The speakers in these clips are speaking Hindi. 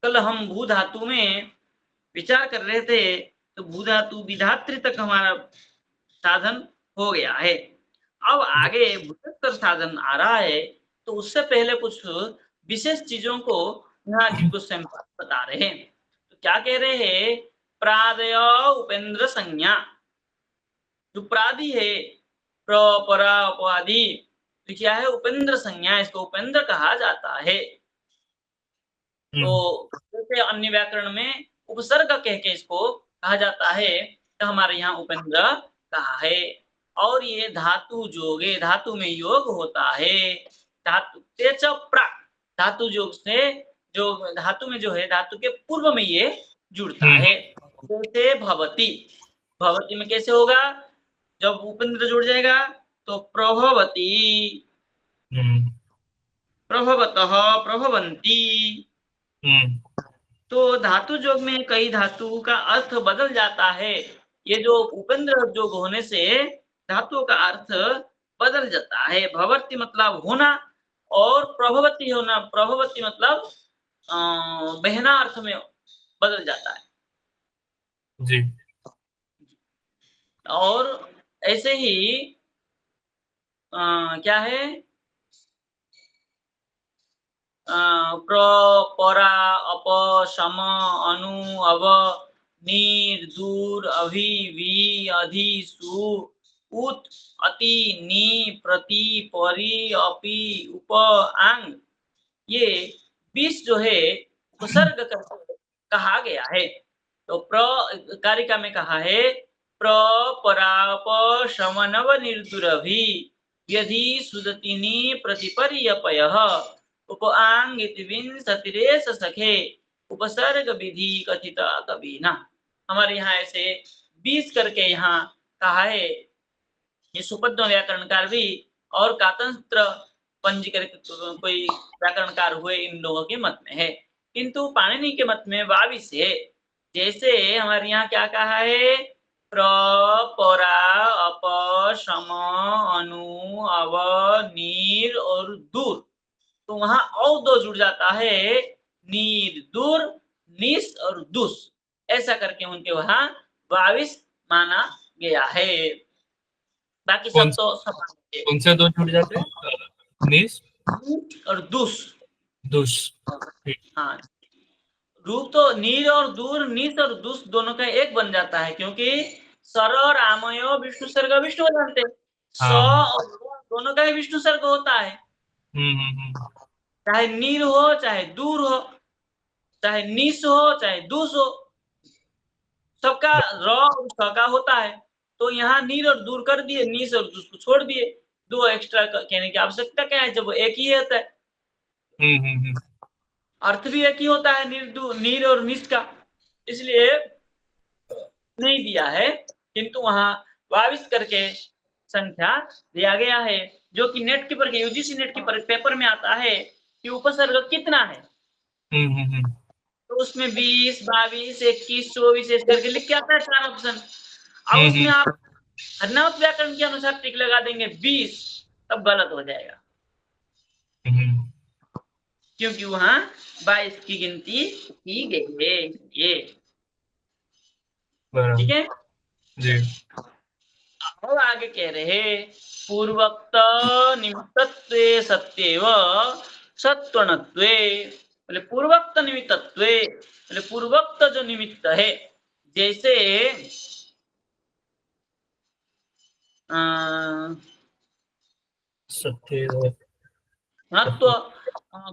कल हम भू धातु में विचार कर रहे थे, तो भू धातु विधात्री तक हमारा साधन हो गया है। अब आगे भूतत्तर साधन आ रहा है, तो उससे पहले कुछ विशेष चीजों को यहाँ जी गोस्वामी बता रहे हैं। तो क्या कह रहे हैं? प्रादय उपेंद्र संज्ञा, जो प्रादि है प्र परा उपाधि, तो क्या है? उपेंद्र संज्ञा, इसको उपेंद्र कहा जाता है। तो जैसे अन्य व्याकरण में उपसर्ग कह के इसको कहा जाता है, तो हमारे यहाँ उपेंद्र कहा है। और ये धातु जोगे, धातु में योग होता है। धातु तेज प्राक, धातु योग से जो धातु में जो है, धातु के पूर्व में ये जुड़ता है। जैसे भवती, भवती में कैसे होगा? जब उपेंद्र जुड़ जाएगा तो प्रभवती, प्रभवतः, प्रभवंती। तो धातु योग में कई धातु का अर्थ बदल जाता है। ये जो उपेंद्र योग होने से धातु का अर्थ बदल जाता है। भवती मतलब होना, और प्रभवती होना, प्रभवती मतलब बहना अर्थ में बदल जाता है जी। और ऐसे ही क्या है? प्र परा अप सम अनु अव नीर दूर अभि वी अधि सु उत अति नी प्रति परि अपि उप आंग, ये 20 जो है उपसर्ग कहा गया है। तो प्र कारिका में कहा है प्र पराप शमनव निर्दुरभि यदि सुदतिनी प्रतिपर्यपयः उपांग इति विंशतिरेष सखे उपसर्ग विधि कथित कबीना। हमारे यहाँ ऐसे 20 करके यहाँ कहा है। ये सुपद्म व्याकरणकार भी और कातंत्र पंजीकृत कोई व्याकरणकार हुए इन लोगों के मत में है, किंतु पाणिनि के मत में 22 है। जैसे हमारे यहाँ क्या कहा है? प्र परा अप सम अनु अव नीर और दूर, तो वहां और दो जुड़ जाता है, नीर दूर, निस और दुस, ऐसा करके उनके वहां 22 माना गया है। बाकी सब तो समान है। कौन से दो जुड़ जाते हैं? निस और दुस। दुस। हाँ, रूप तो नीर और दूर, निस और दुस दोनों का एक बन जाता है, क्योंकि सर और आमयो विष्णु सर्ग विष्णु हो जानते हैं। स और दोनों का ही विष्णु सर्ग होता है। चाहे नीर हो, चाहे दूर हो, चाहे निस हो, चाहे दुस हो, सबका र और स का होता है। तो यहाँ नीर और दूर कर दिए, निस और दुस को छोड़ दिए। दो एक्स्ट्रा कहने की आवश्यकता क्या है, जब वो एक ही होता है। अर्थ भी एक ही होता है नीर और निस का, इसलिए नहीं दिया है। किंतु वहां 22 करके संख्या दिया गया है, जो कि नेट की पर यूजीसी नेट की पेपर में आता है कि उपसर्ग कितना है। तो उसमें 20, 22, 21, 24 ऐसे करके लिख के आता है 4 ऑप्शन। अब उसमें आप हरनावत व्याकरण के अनुसार टिक लगा देंगे 20, तब गलत हो जाएगा, क्योंकि वहां 22 की गिनती की गई है। ये ठीक है जी। अब आगे कह रहे पूर्वोक्त निमित्तत्वे सत्येव सत्वनत्वे, बोले पूर्वोक्त निमित्तत्वे, बोले पूर्वोक्त जो निमित्त है, जैसे सत्य तो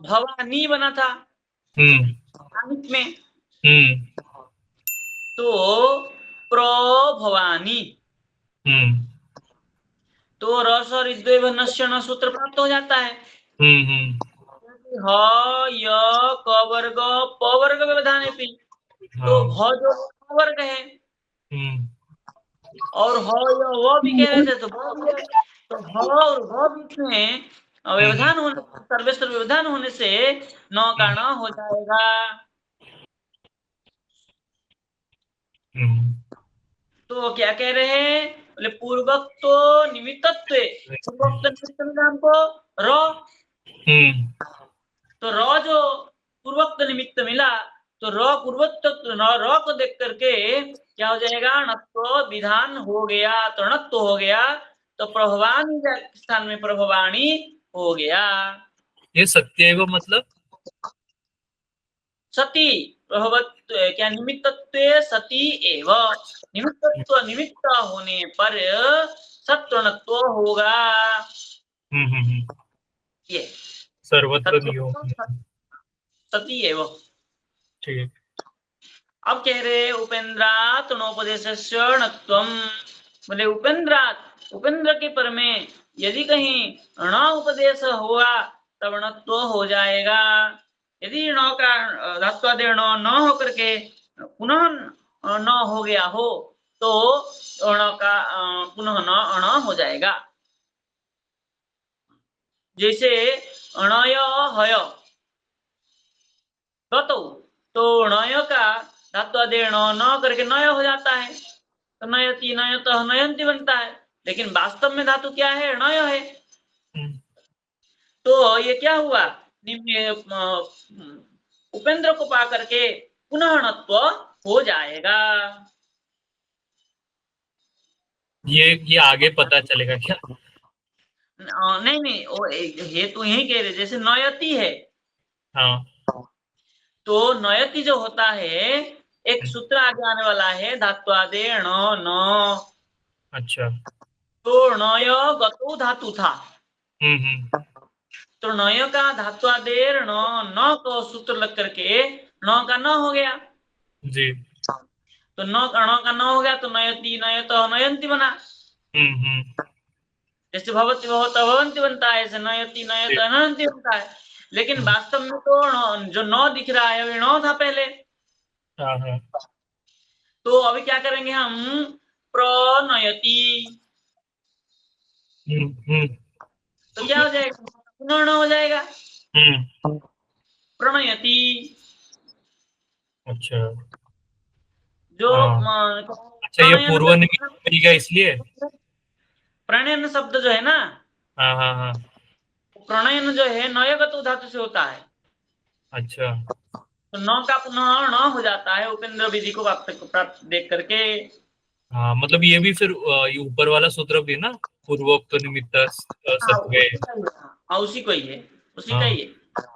भवानी बना था में, तो प्रभवानी, तो रस और नश्य सूत्र प्राप्त हो जाता है। ह य क वर्ग प वर्ग व्यवधान है, तो भ जो वर्ग है, और ह य व भी कह रहे थे, तो ह और व बीच में व्यवधान होने, सर्वेश्वर व्यवधान होने से न का न हो जाएगा। तो क्या कह रहे हैं? बोले पूर्वोक्त निमित्तत्व, पूर्वोक्त निमित्त मिला हमको र, तो र जो पूर्वोक्त निमित्त मिला, तो र पूर्वोत्तर र को देख करके क्या हो जाएगा, णत्व विधान हो गया, तो णत्व हो गया, तो प्रभवानी के स्थान में प्रभवाणी हो गया। ये सत्यैव मतलब सती प्रभवत्व क्या निमित्तत्वे सती एव, निमित्त होने पर सत्वणत्व होगा। ये सर्वत्र नियो। सत्व सती एव। ठीक है। अब कह रहे उपेन्द्रात् णोपदेशस्य णत्वम्, बोले उपेन्द्रात्, उपेन्द्र के पर में यदि कहीं ण उपदेश हुआ तब णत्व हो जाएगा। यदि ण का धात्वादेय ण न होकर के पुनः न हो गया हो तो ण का पुनः न अण हो जाएगा। जैसे अणय हय गतौ, तो णय का धात्वादेय ण न करके नय हो जाता है, तो नयति नयतः नयन्ति बनता है, लेकिन वास्तव में धातु क्या है, णय है। तो ये क्या हुआ, उपेंद्र को पा करके पुनः णत्व हो जाएगा। ये आगे पता चलेगा क्या? नहीं नहीं, वो हेतु यही कह रहे, जैसे नयति है, हाँ। तो नयति जो होता है एक सूत्र आगे आने वाला है, धात्वादेय ण न। अच्छा। तो नय गतो धातु था, तो नय का धात्वादेय ण न को सूत्र लग करके न का न हो गया जी। तो न का न हो गया, तो नयति नयतः नयन्ति बना। जैसे भवति भवतः भवन्ति बनता है, ऐसे नयति नयतः नयन्ति बनता है। लेकिन वास्तव में तो जो न दिख रहा है वे न था पहले। हाँ। तो अभी क्या करेंगे हम, प्रणयति, तो क्या हो जाएगा, पुनः न हो जाएगा, प्रणयति। अच्छा। जो अच्छा, ये पूर्व निमित्त मिल गया इसलिए। प्रणयन शब्द जो है ना, हाँ। प्रणयन जो है नयगत धातु से होता है, अच्छा। तो न का पुनः न हो जाता है उपेंद्र विधि को प्राप्त देख करके। हाँ, मतलब ये भी फिर ये ऊपर वाला सूत्र भी ना, पूर्वोक्त निमित्त सत्वे। उसी को ही है, उसी का हाँ, ही है,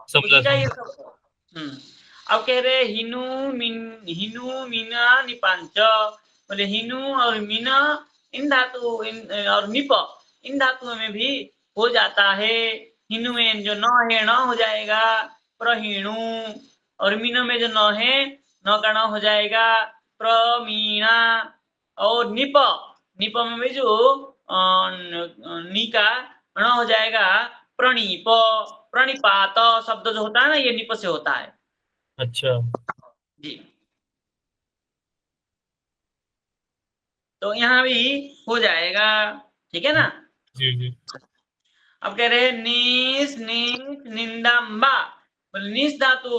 समझा उसी का ही है समझा। सब। अब कह रहे हिनु मीना निपांच, बोले हिनु और मीना इन धातु और निप इन धातुओं में भी हो जाता है। हिनु में जो न है न हो जाएगा प्रहिणु, और मीना में जो न है न का न हो जाएगा प्रमीणा, और निप में भी जो नी का न हो जाएगा प्रणीप, प्रणिपात शब्द जो होता है ना, ये निप से होता है। अच्छा। जी, तो यहाँ भी हो जाएगा, ठीक है ना। जी। अब कह रहे निस निस निंदाम्बा, बोले निस धातु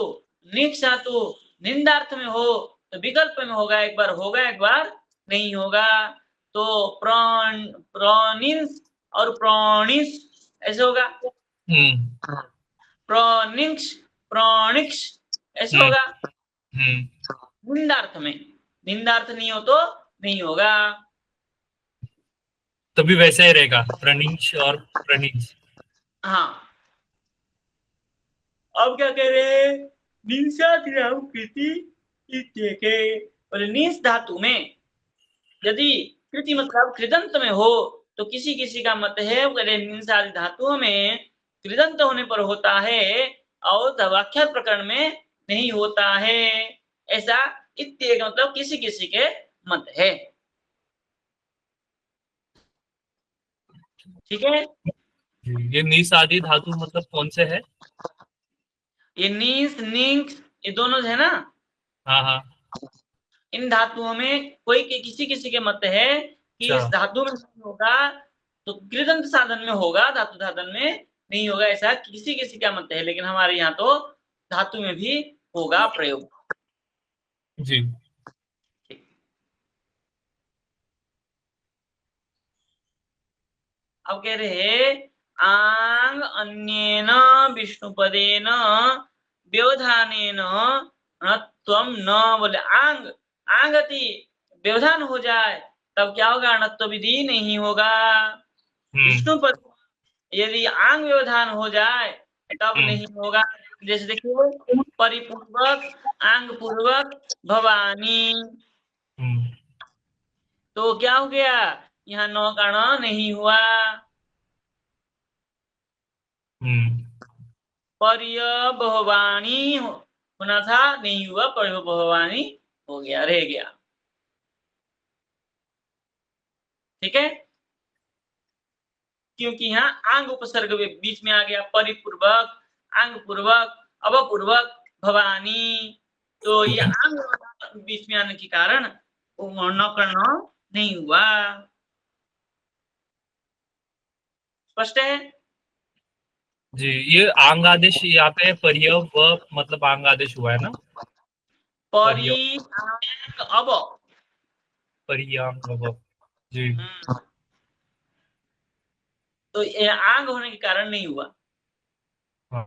निक्ष धातु निंदार्थ में हो तो विकल्प में होगा, एक बार होगा एक बार नहीं होगा। तो प्रणिंस और प्रणिस ऐसे होगा, प्रणिंस प्रणिक्ष ऐसे होगा। निंदार्थ में, निंदार्थ नहीं हो तो नहीं होगा। तभी वैसा ही रहेगा, प्रणीश और प्रणीश। हाँ, अब क्या कह रहे, बोले निस धातु में यदि कृति मतलब कृदंत में हो तो किसी किसी का मत है, बोले निस आदि धातुओं में कृदंत होने पर होता है और वाक्यार्थ प्रकरण में नहीं होता है, ऐसा इत्तेक मतलब किसी किसी के मत है। ठीक है, ये निस आदि धातु मतलब कौन से है? ये नीस निंक्स ये दोनों है ना, हाँ। इन धातुओं में कोई किसी किसी के मत है कि इस अच्छा। धातु में नहीं होगा तो कृदंत साधन में होगा, धातु साधन में नहीं होगा, ऐसा किसी किसी का मत है। लेकिन हमारे यहाँ तो धातु में भी होगा प्रयोग। जी। अब कह रहे आंग अन्येन विष्णुपदेन व्यवधानेन त्वम न, बोले आंग, आंगति व्यवधान हो जाए तब क्या होगा, णत्व विधि नहीं होगा। विष्णु पद यदि आंग व्यवधान हो जाए तब नहीं होगा। जैसे देखिए, परिपूर्वक, आंग पूर्वक भवानी, तो क्या हो गया, यहाँ नौ का ण नहीं हुआ। पर्यववाणी होना था, नहीं हुआ, पर्यववाणी हो गया, रह गया। ठीक है, क्योंकि यहाँ आंग उपसर्ग बीच में आ गया, परिपूर्वक, आंग पूर्वक, अवपूर्वक भवानी, तो ये आंग बीच में आने के कारण न करना नहीं हुआ। स्पष्ट है जी। ये आंग आदेश यहाँ पे पर्य व मतलब आंग आदेश हुआ है ना, पर्य परि आंग अब, पर्यांग व। जी। तो ये आंग होने के कारण नहीं हुआ। हाँ।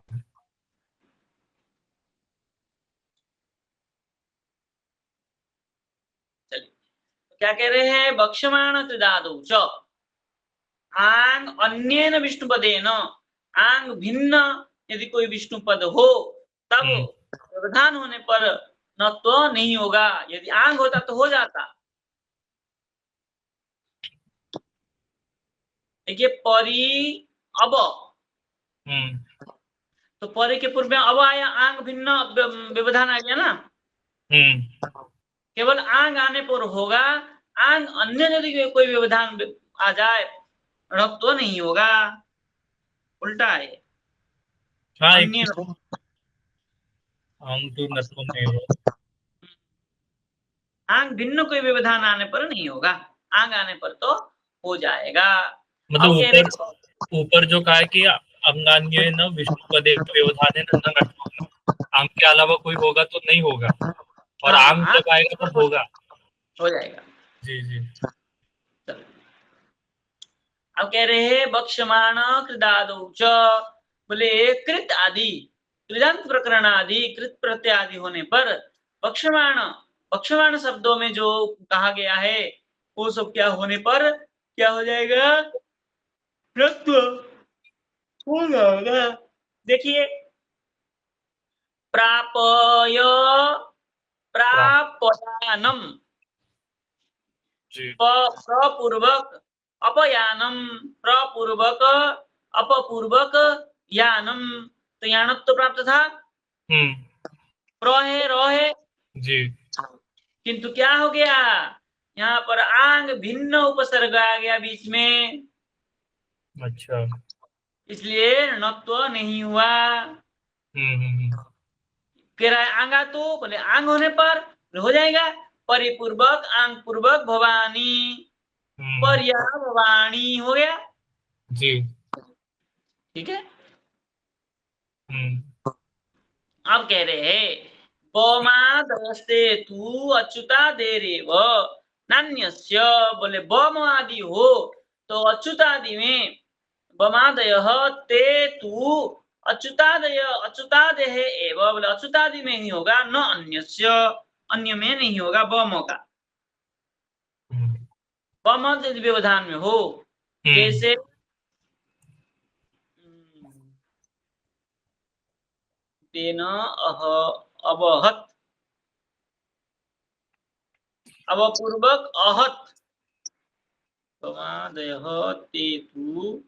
चलिए, क्या कह रहे हैं, बक्ष्यमाण त्रिदादौ च आंग अन्येन विष्णुपदेन, आंग भिन्न यदि कोई विष्णु पद हो तब व्यवधान होने पर न तो नहीं होगा, यदि आंग होता तो हो जाता। देखिए, परी अब, तो परी के पूर्व में अब आया, आंग भिन्न व्यवधान आ गया ना। केवल आंग आने पर होगा, आंग अन्य यदि कोई व्यवधान आ जाए णत्व तो नहीं होगा, उल्टा है। हाँ, अन्य आंग तो नत्व नहीं होगा। आंग भिन्न कोई व्यवधान आने पर नहीं होगा, आंग आने पर तो हो जाएगा। मतलब अब कह ऊपर रहे ऊपर जो कहा है कि अंगान्य न विष्णु पदे व्यवधान है न नत्व, आंग के अलावा कोई होगा तो नहीं होगा, और हाँ, आंग जब आएगा तब होगा। हो जाएगा। जी जी। चलो, अब कह रहे हैं बक्ष्यमाण कृदादौ च, बोले कृत आदि, कृदंत प्रकरण आदि, कृत प्रत्यय आदि होने पर बक्ष्यमाण, बक्ष्यमाण शब्दों में जो कहा गया है वो सब क्या होने पर क्या हो जाएगा, णत्व हो जाएगा। देखिए, प्रापय, प्रापयानम, जी। प्रपूर्वक अपयानम, प्रपूर्वक अपपूर्वक यानम, तो यानत तो प्राप्त था, प्र है, र है, जी। किंतु क्या हो गया, यहाँ पर आंग भिन्न उपसर्ग आ गया बीच में, अच्छा। इसलिए णत्व नहीं हुआ। कह रहा है आंगा, तो बोले आंग होने पर हो जाएगा, परिपूर्वक, आंग पूर्वक भवानी, पर्या भवानी हो गया। जी। ठीक है, अब कह रहे हैं बमादस्ते तू अच्युता देरेव नान्यस्य, बोले बम आदि हो तो अच्युतादि में, बमादय ते तू अच्युतादय, अच्युतादेह एव, बोले अच्युतादि में ही होगा, न अन्यस्य, अन्य में नहीं होगा बम का। बम यदि व्यवधान में हो, जैसे तेन अवहत, अवपूर्वक अहत, बमादयः ते तु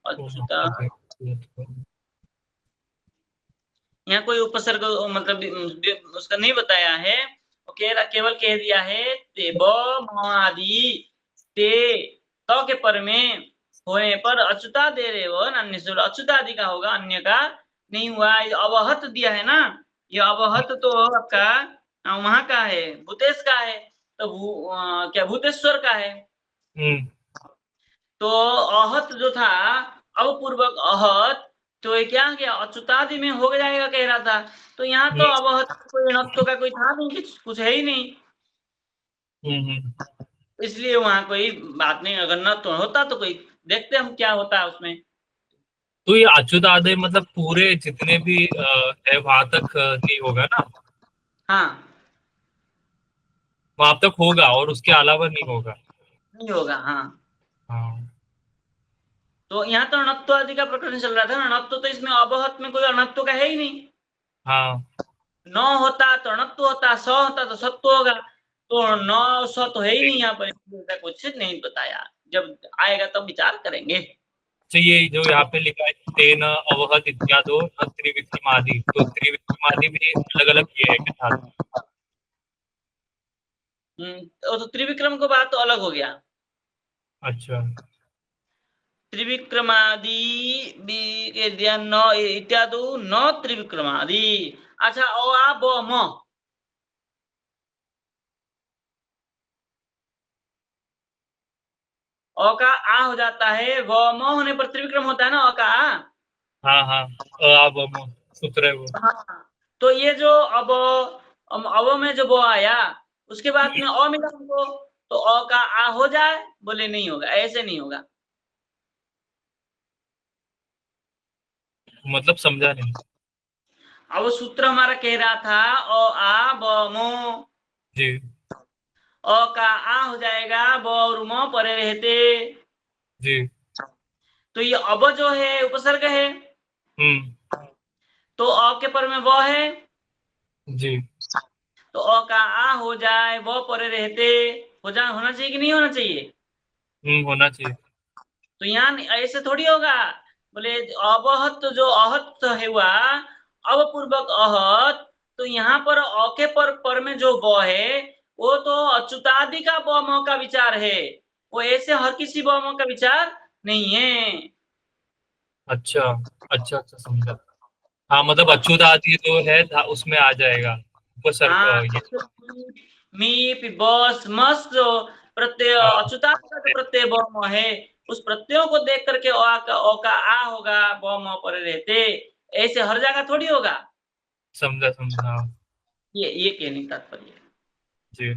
अच्युता, यहाँ कोई उपसर्ग मतलब उसका नहीं बताया है, केवल कह दिया है ते आदि, ते त के पर में होने पर अच्युता दे रहे हो, अन्य से अच्युता आदि का होगा, अन्य का नहीं हुआ। अवहत दिया है ना, ये अवहत तो आपका वहां का है, भूतेश का है, तो क्या भूतेश्वर का है, तो अहत जो था अवपूर्वक अहत, तो ये क्या गया, अच्युतादि में हो जाएगा कह रहा था, तो यहाँ तो अवहत कोई णत्व का कोई था नहीं, कुछ है ही नहीं, इसलिए वहां कोई बात नहीं, अगर णत्व होता तो कोई देखते हम क्या होता है उसमें। तो ये अच्युत आदय मतलब पूरे जितने भी है वहां तक नहीं होगा ना। हाँ, वहां तक होगा और उसके अलावा नहीं होगा। नहीं होगा। हाँ, हाँ तो यहाँ तो अणत्व आदि का प्रकरण चल रहा था ना। अणत्व तो इसमें अबहत में कोई अणत्व का है ही नहीं। हाँ। न होता तो अणत्व होता, स होता तो सत्व होगा। तो न स तो है ही नहीं यहाँ पर, ऐसा कुछ नहीं बताया। जब आएगा तब विचार करेंगे। तो ये जो यहाँ पे लिखा है तेन अवहत इत्यादो न त्रिविक्रमादि, तो त्रिविक्रमादि भी अलग अलग ये है क्या था? तो त्रिविक्रम को बात तो अलग हो गया। अच्छा। त्रिविक्रमादि न इत्यादि न त्रिविक्रमादि। अच्छा, ओ आ ब म, अ का आ हो जाता है, व म होने पर त्रिविक्रम होता है ना, अ का आ। हाँ हाँ, अब सूत्र है वो। हाँ, तो ये जो अब में जो वो आया, उसके बाद में अ मिला हमको, तो अ का आ हो जाए, बोले नहीं होगा, ऐसे नहीं होगा। मतलब समझा नहीं। अब सूत्र हमारा कह रहा था अ आ ब मो, जी अ का आ हो जाएगा, ब और म परे रहते। जी। तो ये अब जो है उपसर्ग है, हम्म। तो अ के पर में व है, जी। तो अ का आ हो जाए, व परे रहते। होना चाहिए कि नहीं होना चाहिए? होना चाहिए। तो यहाँ ऐसे थोड़ी होगा। बोले अवहत जो अहत है हुआ, अब पूर्वक अहत, तो यहाँ पर अ के पर में जो व है, वो तो अच्युतादि का ब म का विचार है। वो ऐसे हर किसी ब म का विचार नहीं है। अच्छा अच्छा अच्छा, समझा। हाँ मतलब अब अच्युत आदि जो है उसमें आ जाएगा उपसर्ग हाँ, ये। मीप बस मस जो प्रत्यय हाँ। अच्युतादि का जो प्रत्यय ब म है, उस प्रत्ययों को देख करके अ का आ होगा, ब म पर रहते। ऐसे हर जगह थोड़ी होगा। समझा समझा, हाँ। ये कहने का तात्पर्य है। जी।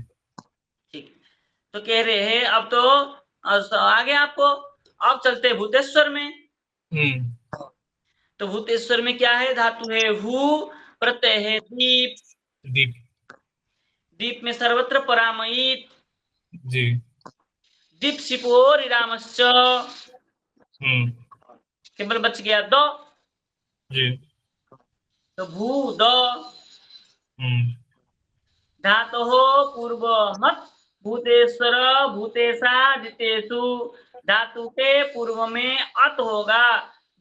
ठीक, तो कह रहे हैं अब तो आगे आपको, अब चलते हैं भूतेश्वर में। हम्म। तो भूतेश्वर में क्या है? धातु है भू, प्रत्यय है दीप। दीप। दीप में सर्वत्र परामयित। जी। दीप शिपो रिरामश्च। हम्म। केवल बच गया द। जी। तो भू द हम्म। धातो पूर्वमत भूतेश्वर भूतेशा जितेषु। धातु के पूर्व में अत होगा।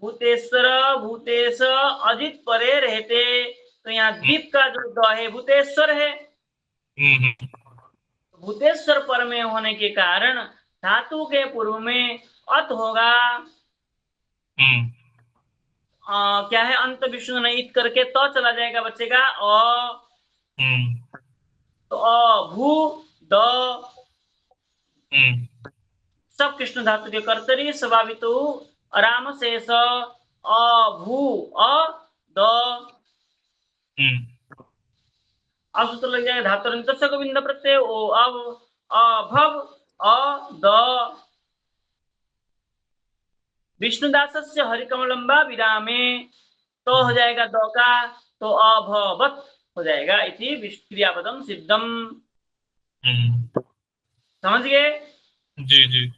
भूतेश्वर भूतेश अजित परे रहते। तो यहाँ दीप का जो द है भूतेश्वर है। हम्म। भूतेश्वर पर में होने के कारण धातु के पूर्व में अत होगा। हम्म। क्या है? अंत विष्णु ने इत करके तो चला जाएगा, बचेगा अ। हम्म। तो अ भू द, हम्म। सब कृष्ण धातु के कर्तरी स्वभावित आराम शेष अ भू अ द। हम्म। अब सूत्र लग जाएगा धातु से गोविंद प्रत्यय ओ अब अभव अ द। विष्णुदास से हरिकमलंबा विरामे, तो हो जाएगा द का, तो अभवत हो जाएगा। इति क्रियापदम सिद्धम। हम्म। समझ गए? जी जी।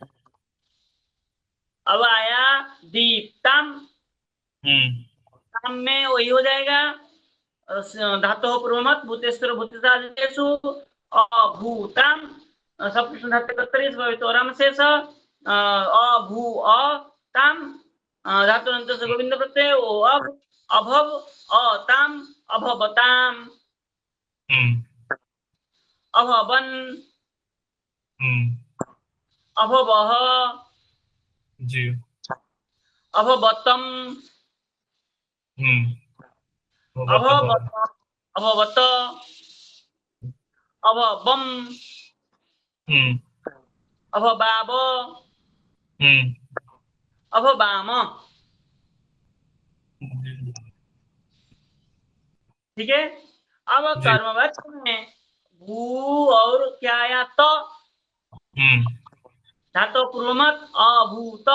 अब आया दीप्तम। हम्म। तम में वही हो जाएगा, धातो पूर्वमत भूतेश्वर भूतेषु अभूतम। सब कृष्ण धातु कर्तरी स्वरम शेष अभू अतम। धातु अंत से गोविंद प्रत्यय ओ अब अभव अतम अभवताम हम्म। अभवन हम्म। अभवः जी। अभवतम हम्म। अभवत अभवत अभवम हम्म। अभबाव हम्म। अभबाम। ठीक है। अब जी। कर्मवचन में भू और क्या आया? तो हम्म। धातो पूर्वमत अभूत।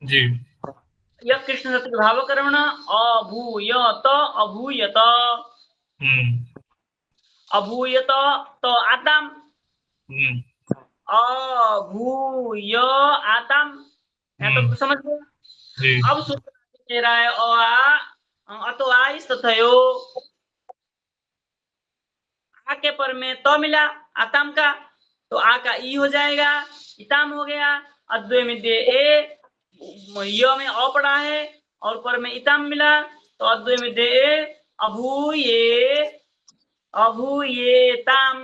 जी। यह कृष्ण सत्य भाव कर्मण अभूयत अभूयत अभूयत तो आताम अभूय आताम। तो समझ गए। अब सूत्र कह रहा है अतो आ इस थयो आ के पर में तो मिला आताम का, तो आ का ई हो जाएगा, इताम हो गया। अद्वय में दे ए य में अ पड़ा है और पर में इताम मिला, तो अद्वय में दे ए अभूये अभूयेताम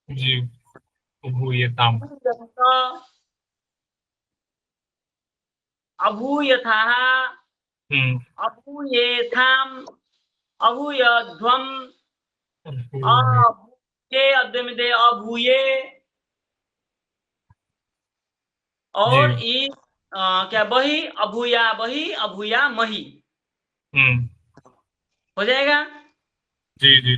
जी अभूयताम अभूयथाः अभूयेथाम अभूयध्वम अभूये अद्वय में दे अभूये और ई क्या बही अभूया बही अभूया मही हो जाएगा। जी।